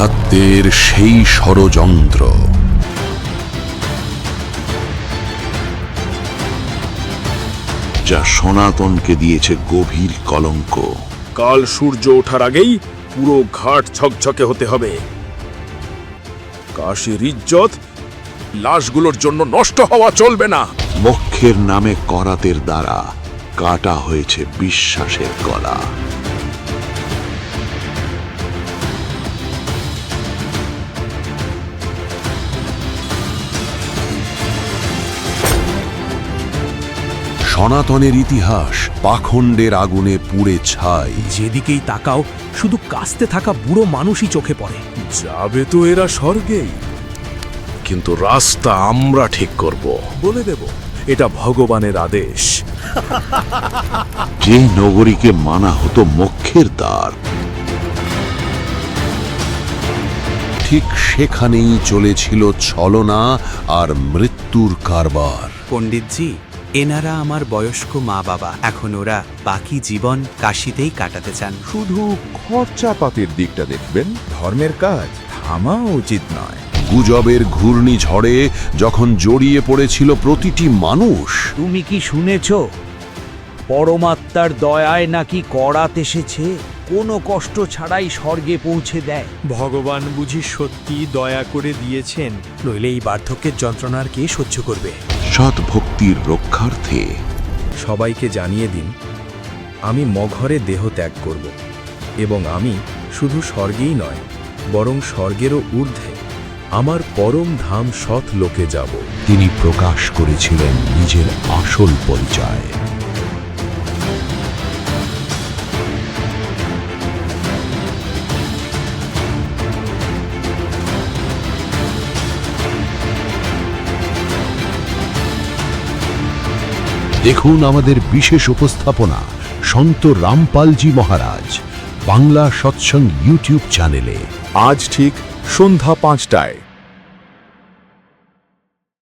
আধ্যাত্মের সেই ষড়যন্ত্র, যা সনাতনকে দিয়েছে গভীর কলঙ্ক। কাল সূর্য ওঠার আগেই পুরো ঘাট ঝকঝকে হতে হবে। কাশীর ইজ্জত লাশগুলোর জন্য নষ্ট হওয়া চলবে না। মোক্ষের নামে করাতের দ্বারা কাটা হয়েছে বিশ্বাসের গলা। সনাতনের ইতিহাস পাখণ্ডের আগুনে পুড়ে ছাই। যেদিকেই তাকাও শুধু কাস্তে থাকা বুড়ো মানুষই চোখে পড়ে। যাবে তো এরা স্বর্গেই, কিন্তু রাস্তা আমরা ঠিক করব। বলে দেব এটা ভগবানের আদেশ। যে নগরীকে মানা হতো মোক্ষের দ্বার, ঠিক সেখানেই চলেছিল ছলনা আর মৃত্যুর কারবার। পণ্ডিতজি, এনারা আমার বয়স্ক মা বাবা। এখন ওরা বাকি জীবন কাশীতেই কাটাতে চান। শুধু খরচাপাতির দিকটা দেখবেন, ধর্মের কাজ থামা উচিত নয়। গুজবের ঘূর্ণিঝড়ে যখন জড়িয়ে পড়েছিল প্রতিটি মানুষ, তুমি কি শুনেছ পরমাত্মার দয়ায় নাকি করাত এসেছে কোনো কষ্ট ছাড়াই স্বর্গে পৌঁছে দেয়? ভগবান বুঝি সত্যি দয়া করে দিয়েছেন? নইলে এই বার্ধক্যের যন্ত্রণার কে সহ্য করবে? সৎ ভক্তির রক্ষার্থে সবাইকে জানিয়ে দিন, আমি মঘরে দেহ ত্যাগ করব, এবং আমি শুধু স্বর্গেই নয় বরং স্বর্গেরও ঊর্ধ্বে আমার পরম ধাম সৎ লোকে যাব। তিনি প্রকাশ করেছিলেন নিজের আসল পরিচয়। দেখুন আমাদের বিশেষ উপস্থাপনা সন্ত রামপালজি মহারাজ বাংলা সৎসঙ্গ ইউটিউব চ্যানেলে আজ ঠিক সন্ধ্যা 5টায়।